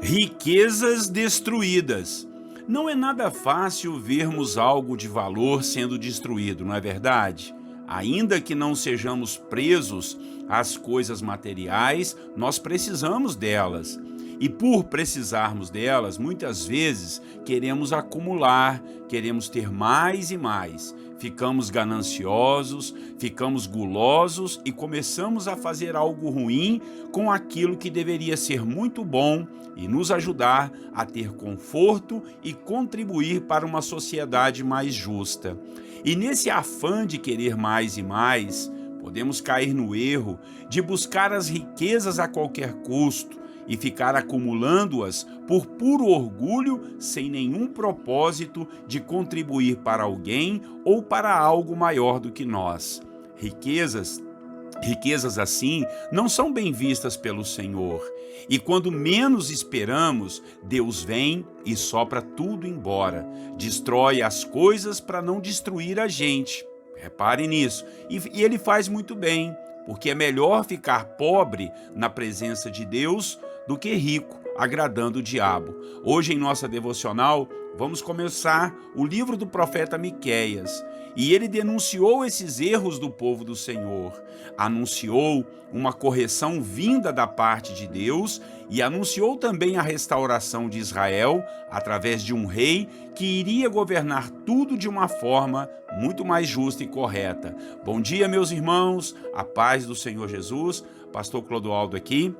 Riquezas destruídas. Não é nada fácil vermos algo de valor sendo destruído, não é verdade? Ainda que não sejamos presos às coisas materiais, nós precisamos delas. E por precisarmos delas, muitas vezes queremos acumular, queremos ter mais e mais. Ficamos gananciosos, ficamos gulosos e começamos a fazer algo ruim com aquilo que deveria ser muito bom e nos ajudar a ter conforto e contribuir para uma sociedade mais justa. E nesse afã de querer mais e mais, podemos cair no erro de buscar as riquezas a qualquer custo e ficar acumulando-as por puro orgulho, sem nenhum propósito de contribuir para alguém ou para algo maior do que nós. Riquezas assim não são bem vistas pelo Senhor. E quando menos esperamos, Deus vem e sopra tudo embora, destrói as coisas para não destruir a gente. Repare nisso. E ele faz muito bem, porque é melhor ficar pobre na presença de Deus do que rico, agradando o diabo. Hoje, em nossa devocional, vamos começar o livro do profeta Miqueias. E ele denunciou esses erros do povo do Senhor, anunciou uma correção vinda da parte de Deus e anunciou também a restauração de Israel através de um rei que iria governar tudo de uma forma muito mais justa e correta. Bom dia, meus irmãos, a paz do Senhor Jesus, pastor Clodoaldo aqui.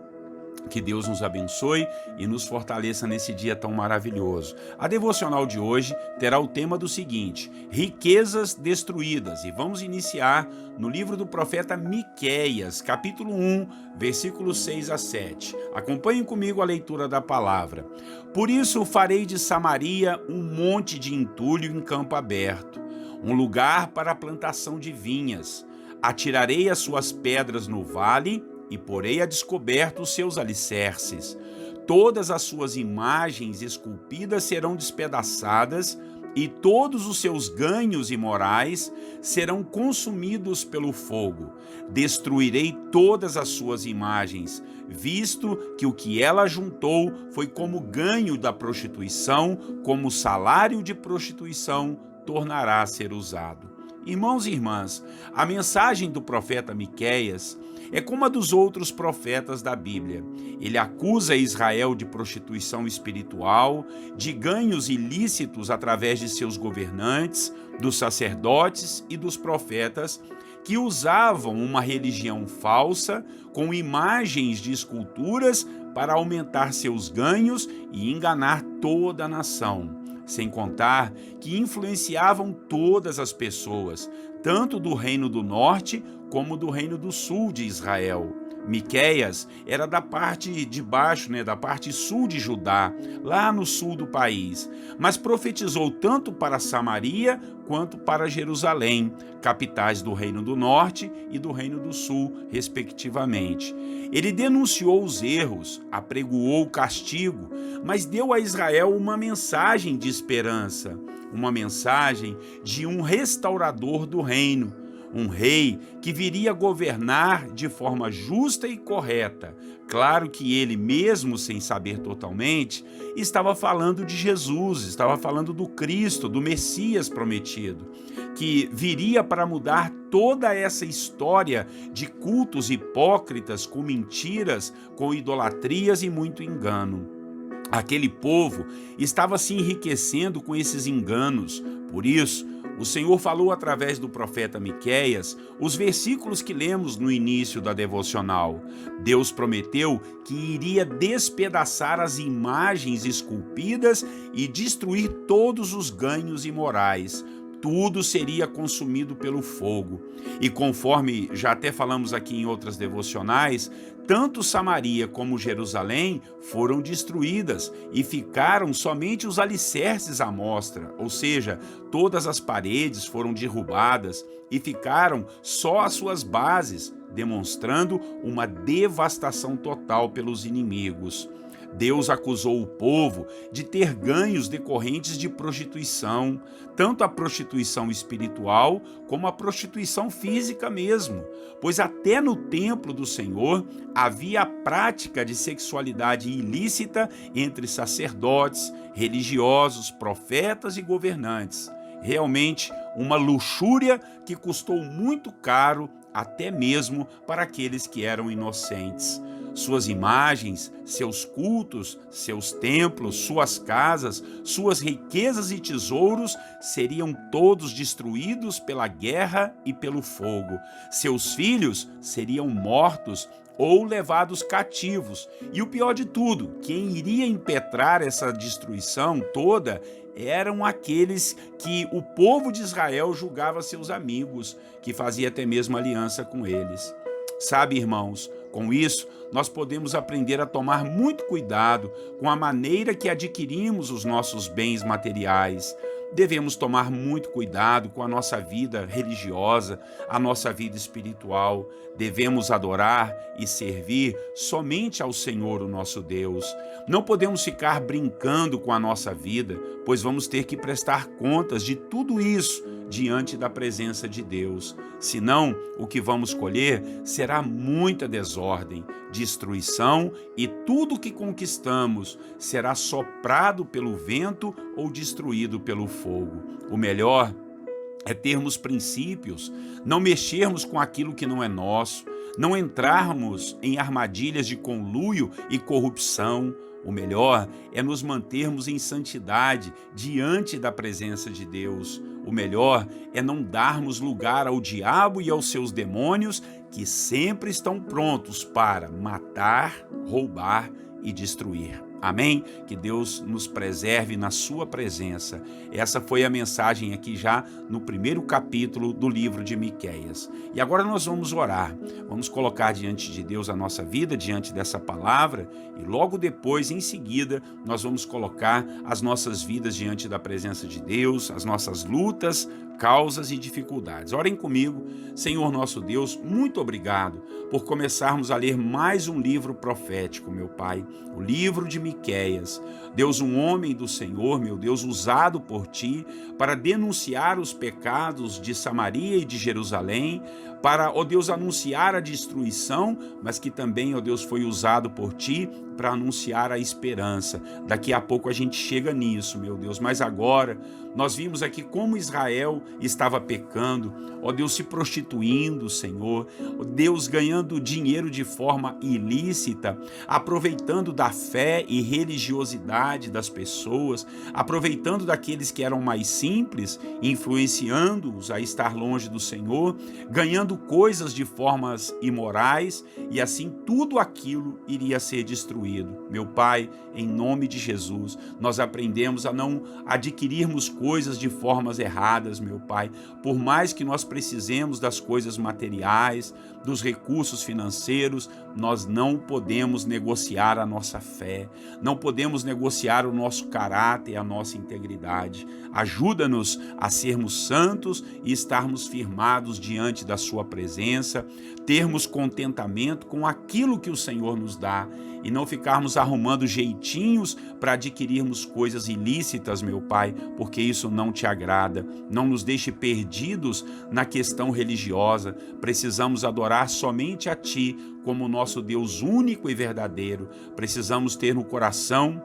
Que Deus nos abençoe e nos fortaleça nesse dia tão maravilhoso. A devocional de hoje terá o tema do seguinte: riquezas destruídas. E vamos iniciar no livro do profeta Miqueias, capítulo 1, versículos 6 a 7. Acompanhem comigo a leitura da palavra. Por isso farei de Samaria um monte de entulho em campo aberto, um lugar para a plantação de vinhas. Atirarei as suas pedras no vale e porei a descoberto os seus alicerces. Todas as suas imagens esculpidas serão despedaçadas, e todos os seus ganhos imorais serão consumidos pelo fogo. Destruirei todas as suas imagens, visto que o que ela juntou foi como ganho da prostituição, como salário de prostituição tornará a ser usado. Irmãos e irmãs, a mensagem do profeta Miqueias é como a dos outros profetas da Bíblia. Ele acusa Israel de prostituição espiritual, de ganhos ilícitos através de seus governantes, dos sacerdotes e dos profetas, que usavam uma religião falsa com imagens de esculturas para aumentar seus ganhos e enganar toda a nação. Sem contar que influenciavam todas as pessoas, tanto do reino do norte como do reino do sul de Israel. Miqueias era da parte de baixo, da parte sul de Judá, lá no sul do país, mas profetizou tanto para Samaria quanto para Jerusalém, capitais do reino do norte e do reino do sul, respectivamente. Ele denunciou os erros, apregoou o castigo, mas deu a Israel uma mensagem de esperança, uma mensagem de um restaurador do reino, um rei que viria governar de forma justa e correta. Claro que ele, mesmo sem saber totalmente, estava falando de Jesus, estava falando do Cristo, do Messias prometido, que viria para mudar toda essa história de cultos hipócritas, com mentiras, com idolatrias e muito engano. Aquele povo estava se enriquecendo com esses enganos. Por isso, o Senhor falou através do profeta Miqueias os versículos que lemos no início da devocional. Deus prometeu que iria despedaçar as imagens esculpidas e destruir todos os ganhos imorais. Tudo seria consumido pelo fogo. E conforme já até falamos aqui em outras devocionais, tanto Samaria como Jerusalém foram destruídas e ficaram somente os alicerces à mostra, ou seja, todas as paredes foram derrubadas e ficaram só as suas bases, demonstrando uma devastação total pelos inimigos. Deus acusou o povo de ter ganhos decorrentes de prostituição, tanto a prostituição espiritual como a prostituição física mesmo, pois até no templo do Senhor havia a prática de sexualidade ilícita entre sacerdotes, religiosos, profetas e governantes. Realmente uma luxúria que custou muito caro até mesmo para aqueles que eram inocentes. Suas imagens, seus cultos, seus templos, suas casas, suas riquezas e tesouros seriam todos destruídos pela guerra e pelo fogo. Seus filhos seriam mortos ou levados cativos. E o pior de tudo, quem iria impetrar essa destruição toda eram aqueles que o povo de Israel julgava seus amigos, que fazia até mesmo aliança com eles. Sabe, irmãos, com isso, nós podemos aprender a tomar muito cuidado com a maneira que adquirimos os nossos bens materiais. Devemos tomar muito cuidado com a nossa vida religiosa, a nossa vida espiritual. Devemos adorar e servir somente ao Senhor, o nosso Deus. Não podemos ficar brincando com a nossa vida, pois vamos ter que prestar contas de tudo isso diante da presença de Deus. Senão, o que vamos colher será muita desordem, destruição, e tudo que conquistamos será soprado pelo vento ou destruído pelo fogo. O melhor é termos princípios, não mexermos com aquilo que não é nosso, não entrarmos em armadilhas de conluio e corrupção. O melhor é nos mantermos em santidade diante da presença de Deus. O melhor é não darmos lugar ao diabo e aos seus demônios, que sempre estão prontos para matar, roubar e destruir. Amém? Que Deus nos preserve na sua presença. Essa foi a mensagem aqui já no primeiro capítulo do livro de Miqueias. E agora nós vamos orar. Vamos colocar diante de Deus a nossa vida, diante dessa palavra, e logo depois, em seguida, nós vamos colocar as nossas vidas diante da presença de Deus, as nossas lutas, causas e dificuldades. Orem comigo. Senhor nosso Deus, muito obrigado por começarmos a ler mais um livro profético, meu Pai, o livro de Miqueias. Deus, um homem do Senhor, meu Deus, usado por Ti para denunciar os pecados de Samaria e de Jerusalém, para, ó Deus, anunciar a destruição, mas que também, ó Deus, foi usado por Ti para anunciar a esperança. Daqui a pouco a gente chega nisso, meu Deus, mas agora nós vimos aqui como Israel estava pecando, ó Deus, se prostituindo, Senhor, ó Deus, ganhando dinheiro de forma ilícita, aproveitando da fé e religiosidade das pessoas, aproveitando daqueles que eram mais simples, influenciando-os a estar longe do Senhor, ganhando coisas de formas imorais, e assim tudo aquilo iria ser destruído. Meu Pai, em nome de Jesus, nós aprendemos a não adquirirmos coisas de formas erradas, meu Pai. Por mais que nós precisemos das coisas materiais, dos recursos financeiros, nós não podemos negociar a nossa fé, não podemos negociar o nosso caráter e a nossa integridade. Ajuda-nos a sermos santos e estarmos firmados diante da Sua presença, termos contentamento com aquilo que o Senhor nos dá e não ficarmos arrumando jeitinhos para adquirirmos coisas ilícitas, meu Pai, porque isso não Te agrada. Não nos deixe perdidos na questão religiosa. Precisamos adorar somente a Ti como nosso Deus único e verdadeiro. Precisamos ter no coração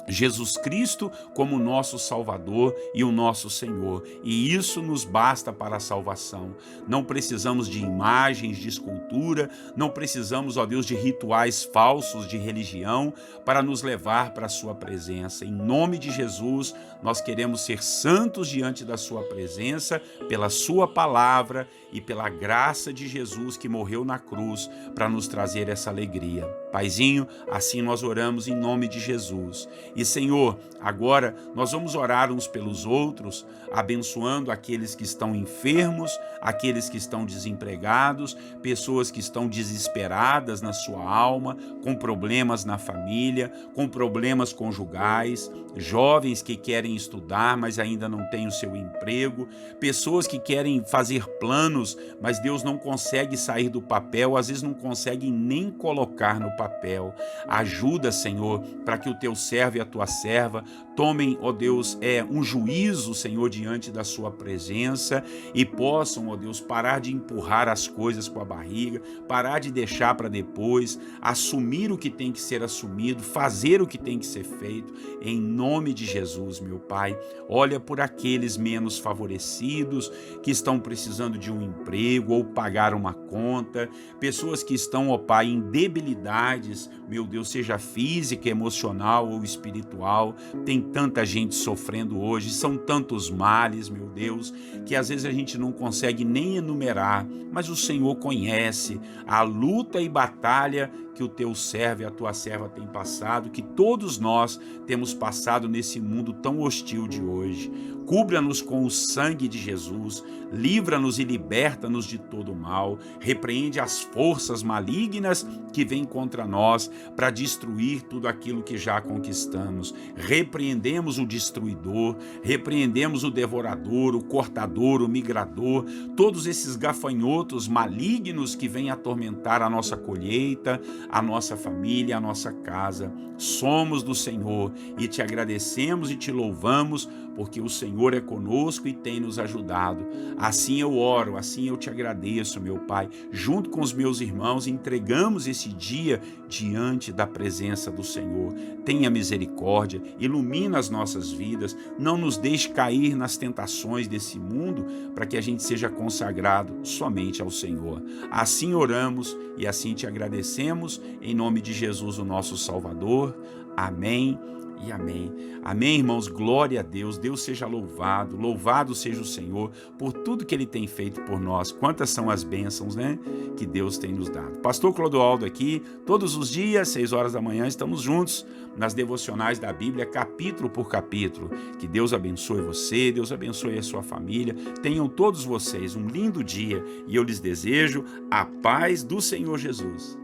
Jesus Cristo como nosso Salvador e o nosso Senhor, e isso nos basta para a salvação. Não precisamos de imagens, de escultura, não precisamos, ó Deus, de rituais falsos de religião para nos levar para a Sua presença. Em nome de Jesus, nós queremos ser santos diante da Sua presença, pela Sua palavra e pela graça de Jesus que morreu na cruz para nos trazer essa alegria. Paizinho, assim nós oramos em nome de Jesus. E Senhor, agora nós vamos orar uns pelos outros, abençoando aqueles que estão enfermos, aqueles que estão desempregados, pessoas que estão desesperadas na sua alma, com problemas na família, com problemas conjugais, jovens que querem estudar, mas ainda não têm o seu emprego, pessoas que querem fazer planos, mas Deus não consegue sair do papel, às vezes não consegue nem colocar no papel. papel. Ajuda, Senhor, para que o teu servo e a tua serva tomem, ó Deus, um juízo, Senhor, diante da sua presença e possam, ó Deus, parar de empurrar as coisas com a barriga, parar de deixar para depois, assumir o que tem que ser assumido, fazer o que tem que ser feito, em nome de Jesus, meu Pai. Olha por aqueles menos favorecidos que estão precisando de um emprego ou pagar uma conta, pessoas que estão, ó Pai, em debilidades, meu Deus, seja física, emocional ou espiritual. Tem tanta gente sofrendo hoje, são tantos males, meu Deus, que às vezes a gente não consegue nem enumerar, mas o Senhor conhece a luta e batalha que o teu servo e a tua serva têm passado, que todos nós temos passado nesse mundo tão hostil de hoje. Cubra-nos com o sangue de Jesus, livra-nos e liberta-nos de todo mal, repreende as forças malignas que vêm contra nós para destruir tudo aquilo que já conquistamos. Repreendemos o destruidor, repreendemos o devorador, o cortador, o migrador, todos esses gafanhotos malignos que vêm atormentar a nossa colheita, a nossa família, a nossa casa. Somos do Senhor e te agradecemos e te louvamos, porque o Senhor é conosco e tem nos ajudado. Assim eu oro, assim eu te agradeço, meu Pai. Junto com os meus irmãos, entregamos esse dia diante da presença do Senhor. Tenha misericórdia, ilumina as nossas vidas, não nos deixe cair nas tentações desse mundo, para que a gente seja consagrado somente ao Senhor. Assim oramos e assim te agradecemos, em nome de Jesus, o nosso Salvador. Amém e amém. Amém, irmãos, glória a Deus. Deus seja louvado, louvado seja o Senhor por tudo que Ele tem feito por nós. Quantas são as bênçãos, né, que Deus tem nos dado. Pastor Clodoaldo aqui, todos os dias, 6 horas da manhã, estamos juntos nas devocionais da Bíblia, capítulo por capítulo. Que Deus abençoe você, Deus abençoe a sua família. Tenham todos vocês um lindo dia e eu lhes desejo a paz do Senhor Jesus.